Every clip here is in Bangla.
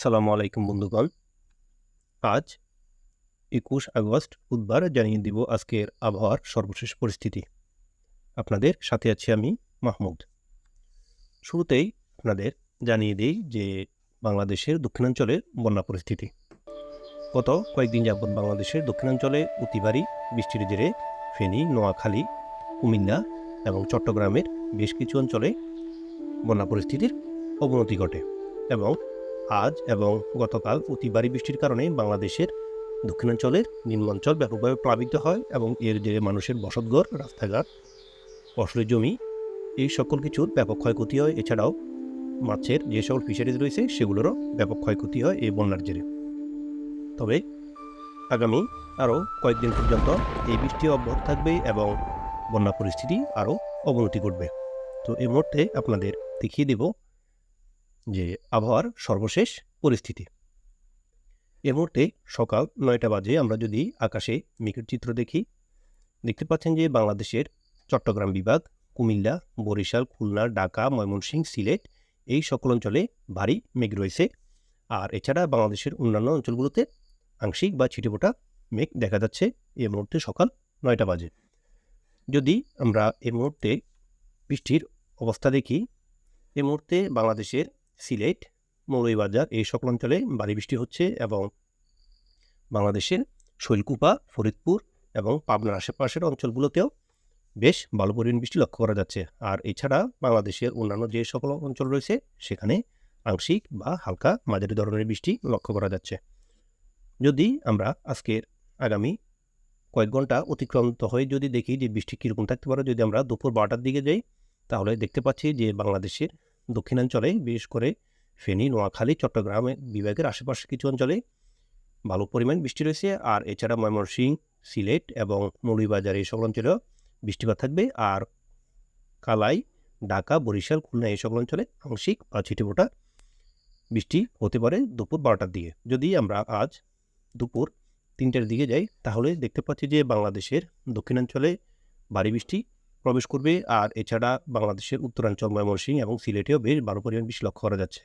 আসসালামু আলাইকুম বন্ধুগণ। আজ ২১ আগস্ট বুধবার জানিয়ে দিব আজকের আবহাওয়ার সর্বশেষ পরিস্থিতি। আপনাদের সাথে আছি আমি মাহমুদ। শুরুতেই আপনাদের জানিয়ে দেই যে বাংলাদেশের দক্ষিণাঞ্চলের বন্যা পরিস্থিতি। গত কয়েকদিন যাবৎ বাংলাদেশের দক্ষিণাঞ্চলে অতি ভারী বৃষ্টির জেরে ফেনী, নোয়াখালী, কুমিল্লা এবং চট্টগ্রামের বেশ কিছু অঞ্চলে বন্যা পরিস্থিতির অবনতি ঘটে এবং আজ এবং গতকাল অতি ভারী বৃষ্টির কারণে বাংলাদেশের দক্ষিণাঞ্চলের নিম্নাঞ্চল ব্যাপকভাবে প্লাবিত হয় এবং এর জেরে মানুষের বসতঘর, রাস্তাঘাট, ফসলি জমি এই সকল কিছুর ব্যাপক ক্ষয়ক্ষতি হয়। এছাড়াও মাছের যে সকল ফিশারিজ রয়েছে সেগুলোরও ব্যাপক ক্ষয়ক্ষতি হয় এই বন্যার জেরে। তবে আগামী আরও কয়েকদিন পর্যন্ত এই বৃষ্টি অব্যাহত থাকবে এবং বন্যা পরিস্থিতি আরও অবনতি ঘটবে। তো এই মুহূর্তে আপনাদের দেখিয়ে দেব যে আবহাওয়ার সর্বশেষ পরিস্থিতি। এ মুহূর্তে সকাল ৯টা বাজে। আমরা যদি আকাশে মেঘের চিত্র দেখি, দেখতে পাচ্ছেন যে বাংলাদেশের চট্টগ্রাম বিভাগ, কুমিল্লা, বরিশাল, খুলনা, ঢাকা, ময়মনসিংহ, সিলেট এই সকল অঞ্চলে ভারী মেঘ রয়েছে। আর এছাড়া বাংলাদেশের অন্যান্য অঞ্চলগুলোতে আংশিক বা ছিটেফোঁটা মেঘ দেখা যাচ্ছে এ মুহূর্তে সকাল ৯টা বাজে। যদি আমরা এই মুহূর্তে বৃষ্টির অবস্থা দেখি, এই মুহূর্তে বাংলাদেশের সিলেট, মৌলভীবাজার এই সকল অঞ্চলে ভারী বৃষ্টি হচ্ছে এবং বাংলাদেশের শৈলকুপা, ফরিদপুর এবং পাবনার আশেপাশের অঞ্চলগুলোতেও বেশ ভালো পরিমাণ বৃষ্টি লক্ষ্য করা যাচ্ছে। আর এছাড়া বাংলাদেশের অন্যান্য যে সকল অঞ্চল রয়েছে সেখানে আংশিক বা হালকা মাঝারি ধরনের বৃষ্টি লক্ষ্য করা যাচ্ছে। যদি আমরা আজকের আগামী কয়েক ঘন্টা অতিক্রান্ত হয়ে যদি দেখি যে বৃষ্টি কীরকম থাকতে পারে, যদি আমরা দুপুর 12টার দিকে যাই তাহলে দেখতে পাচ্ছি যে বাংলাদেশের দক্ষিণাঞ্চলে বিশেষ করে ফেনী, নোয়াখালী, চট্টগ্রাম বিভাগের আশেপাশের কিছু অঞ্চলে ভালো পরিমাণ বৃষ্টি রয়েছে। আর এছাড়া ময়মনসিংহ, সিলেট এবং মৌলভীবাজার এই সকল অঞ্চলেও বৃষ্টিপাত থাকবে। আর কালাই, ঢাকা, বরিশাল, খুলনা এই সকল অঞ্চলে আংশিক বা ছিটেফোঁটা বৃষ্টি হতে পারে দুপুর 12টার দিকে। যদি আমরা আজ দুপুর 3টার দিকে যাই তাহলে দেখতে পাচ্ছি যে বাংলাদেশের দক্ষিণাঞ্চলে ভারী বৃষ্টি প্রবেশ করবে। আর এছাড়া বাংলাদেশের উত্তরাঞ্চল, ময়মনসিংহ এবং সিলেটেও বেশ ভালো পরিমাণ বৃষ্টি লক্ষ্য করা যাচ্ছে।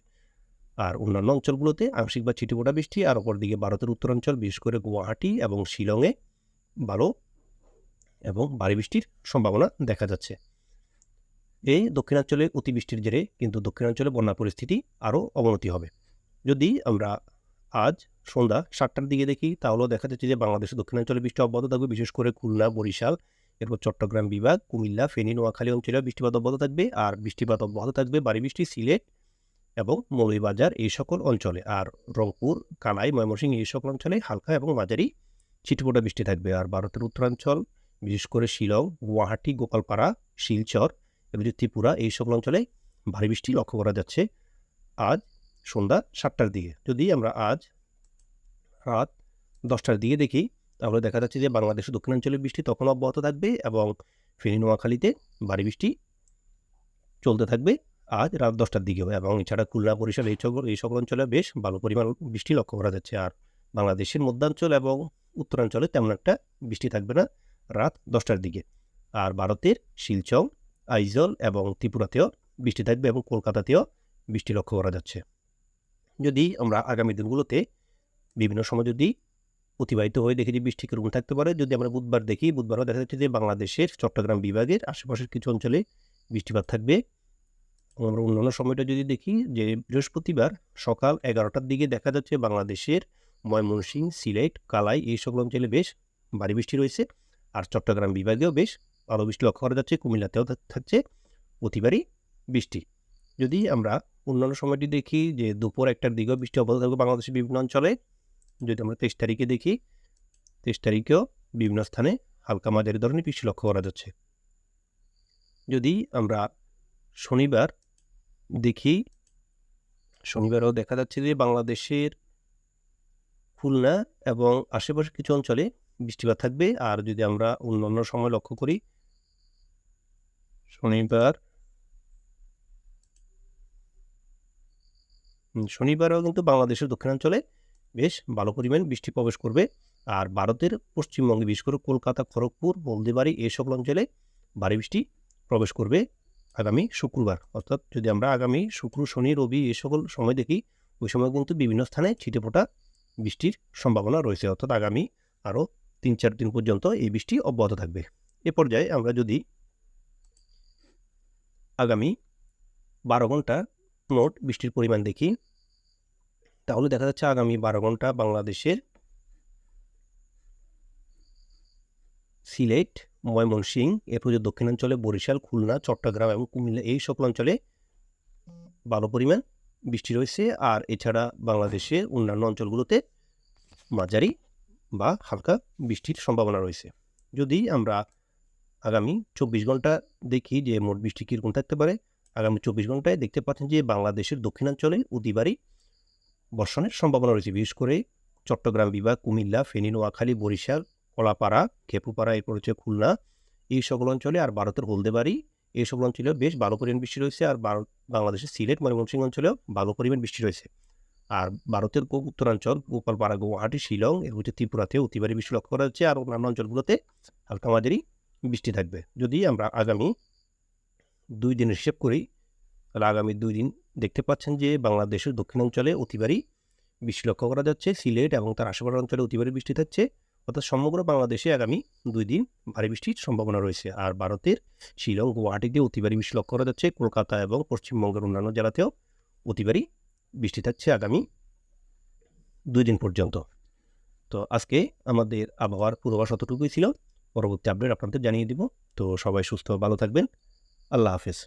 আর অন্যান্য অঞ্চলগুলোতে আংশিক বা ছিটেফোঁটা বৃষ্টি। আর অপরদিকে ভারতের উত্তরাঞ্চল বিশেষ করে গুয়াহাটি এবং শিলংয়ে ভালো এবং ভারী বৃষ্টির সম্ভাবনা দেখা যাচ্ছে। এই দক্ষিণাঞ্চলে অতিবৃষ্টির জেরে কিন্তু দক্ষিণাঞ্চলে বন্যা পরিস্থিতি আরও অবনতি হবে। যদি আমরা আজ সন্ধ্যা 7টার দিকে দেখি তাহলেও দেখা যাচ্ছে যে বাংলাদেশের দক্ষিণাঞ্চলে বৃষ্টি অব্যাহত থাকবে, বিশেষ করে খুলনা, বরিশাল, এরপর চট্টগ্রাম বিভাগ, কুমিল্লা, ফেনী, নোয়াখালী অঞ্চলে বৃষ্টিপাত অব্যাহত থাকবে। আর বৃষ্টিপাত অব্যাহত থাকবে ভারী বৃষ্টি সিলেট এবং মৌলভীবাজার এই সকল অঞ্চলে। আর রংপুর, কালাই, ময়মনসিংহ এই সকল অঞ্চলে হালকা এবং মাঝারি ছিটেফোঁটা বৃষ্টি থাকবে। আর ভারতের উত্তরাঞ্চল বিশেষ করে শিলং, গুয়াহাটি, গোপালপাড়া, শিলচর এবং ত্রিপুরা এই সকল অঞ্চলে ভারী বৃষ্টি লক্ষ্য করা যাচ্ছে আজ সন্ধ্যা 7টার দিকে। যদি আমরা আজ রাত 10টার দিকে দেখি তাহলে দেখা যাচ্ছে যে বাংলাদেশের দক্ষিণাঞ্চলের বৃষ্টি তখন অব্যাহত থাকবে এবং ফেনী, নোয়াখালীতে ভারী বৃষ্টি চলতে থাকবে আজ রাত 10টার দিকেও। এবং এছাড়া খুলনা, বরিশাল এই সকল অঞ্চলে বেশ ভালো পরিমাণ বৃষ্টি লক্ষ্য করা যাচ্ছে। আর বাংলাদেশের মধ্যাঞ্চল এবং উত্তরাঞ্চলে তেমন একটা বৃষ্টি থাকবে না রাত 10টার দিকে। আর ভারতের শিলচর, আইজল এবং ত্রিপুরাতেও বৃষ্টি থাকবে এবং কলকাতাতেও বৃষ্টি লক্ষ্য করা যাচ্ছে। যদি আমরা আগামী দিনগুলোতে বিভিন্ন সময় যদি অতিবাহিত হয়ে দেখি যে বৃষ্টি কীরকম থাকতে পারে, যদি আমরা বুধবার দেখি, বুধবারও দেখা যাচ্ছে যে বাংলাদেশের চট্টগ্রাম বিভাগের আশেপাশের কিছু অঞ্চলে বৃষ্টিপাত থাকবে। আমরা অন্যান্য সময়টা যদি দেখি যে বৃহস্পতিবার সকাল 11টার দিকে দেখা যাচ্ছে বাংলাদেশের ময়মনসিংহ, সিলেট, কালাই এই সকল অঞ্চলে বেশ ভারী বৃষ্টি রয়েছে। আর চট্টগ্রাম বিভাগেও বেশ ভালো বৃষ্টি লক্ষ্য করা যাচ্ছে, কুমিল্লাতেও থাকছে অতি ভারী বৃষ্টি। যদি আমরা অন্যান্য সময়টি দেখি যে দুপুর 1টার দিকেও বৃষ্টি অব্যাহত থাকবে বাংলাদেশের বিভিন্ন অঞ্চলে। যদি আমরা 23 তারিখে দেখি, 23 তারিখেও বিভিন্ন স্থানে হালকা মাঝারি ধরনের বৃষ্টি লক্ষ্য করা যাচ্ছে। যদি আমরা শনিবার দেখি, শনিবারও দেখা যাচ্ছে যে বাংলাদেশের খুলনা এবং আশেপাশের কিছু অঞ্চলে বৃষ্টিপাত থাকবে। আর যদি আমরা অন্যান্য সময় লক্ষ্য করি, শনিবারও কিন্তু বাংলাদেশের দক্ষিণাঞ্চলে বেশ ভালো পরিমাণ বৃষ্টি প্রবেশ করবে। আর ভারতের পশ্চিমবঙ্গে বিশেষ করে কলকাতা, খড়গপুর, হলদিবাড়ি এই সকল অঞ্চলে ভারী বৃষ্টি প্রবেশ করবে আগামী শুক্রবার। অর্থাৎ যদি আমরা আগামী শুক্র, শনি, রবি এই সকল সময় দেখি, ওই সময় কিন্তু বিভিন্ন স্থানে ছিটেফোঁটা বৃষ্টির সম্ভাবনা রয়েছে, অর্থাৎ আগামী আরও 3-4 দিন পর্যন্ত এই বৃষ্টি অব্যাহত থাকবে। এ পর্যায়ে আমরা যদি আগামী 12 ঘন্টা মোট বৃষ্টির পরিমাণ দেখি, তাহলে দেখা যাচ্ছে আগামী 12 ঘন্টা বাংলাদেশের সিলেট, ময়মনসিংহ, এরপর দক্ষিণাঞ্চলে বরিশাল, খুলনা, চট্টগ্রাম এবং কুমিল্লা এই সকল অঞ্চলে ভালো পরিমাণ বৃষ্টি রয়েছে। আর এছাড়া বাংলাদেশের অন্যান্য অঞ্চলগুলোতে মাঝারি বা হালকা বৃষ্টির সম্ভাবনা রয়েছে। যদি আমরা আগামী 24 ঘন্টা দেখি যে মোট বৃষ্টি কীরকম থাকতে পারে, আগামী 24 ঘন্টায় দেখতে পাচ্ছেন যে বাংলাদেশের দক্ষিণাঞ্চলে অতিবারী বর্ষণের সম্ভাবনা রয়েছে, বিশেষ করে চট্টগ্রাম বিভাগ, কুমিল্লা, ফেনী, নোয়াখালী, বরিশাল, কলাপাড়া, খেপুপাড়া, এরপর হচ্ছে খুলনা এই সকল অঞ্চলে, আর ভারতের হলদেবাড়ি এই সকল অঞ্চলেও বেশ ভালো পরিমাণ বৃষ্টি রয়েছে। আর বাংলাদেশের সিলেট, ময়মনসিংহ অঞ্চলেও ভালো পরিমাণ বৃষ্টি রয়েছে। আর ভারতের উত্তরাঞ্চল গোপালপাড়া, গুয়াহাটি, শিলং এর হচ্ছে ত্রিপুরাতে অতিবারী বৃষ্টি লক্ষ্য করা যাচ্ছে। আর অন্যান্য অঞ্চলগুলোতে হালকা মাঝারি বৃষ্টি থাকবে। যদি আমরা আগামী 2 দিনের হিসেব করি, তাহলে আগামী 2 দিন দেখতে পাচ্ছেন যে বাংলাদেশের দক্ষিণাঞ্চলে অতিবারী বৃষ্টি লক্ষ্য করা যাচ্ছে, সিলেট এবং তার আশেপাশের অঞ্চলে অতিবারী বৃষ্টি থাকছে, অর্থাৎ সমগ্র বাংলাদেশে আগামী 2 দিন ভারী বৃষ্টির সম্ভাবনা রয়েছে। আর ভারতের শিলং, গুয়াহাটিতে অতিবারী বৃষ্টি লক্ষ্য করা যাচ্ছে, কলকাতা এবং পশ্চিমবঙ্গের অন্যান্য জেলাতেও অতিবারী বৃষ্টি থাকছে আগামী 2 দিন পর্যন্ত। তো আজকে আমাদের আবহাওয়ার পূর্বাভাস অতটুকুই ছিল। পরবর্তী আপডেট আপনাদের জানিয়ে দিব। তো সবাই সুস্থ ভালো থাকবেন। আল্লাহ হাফেজ।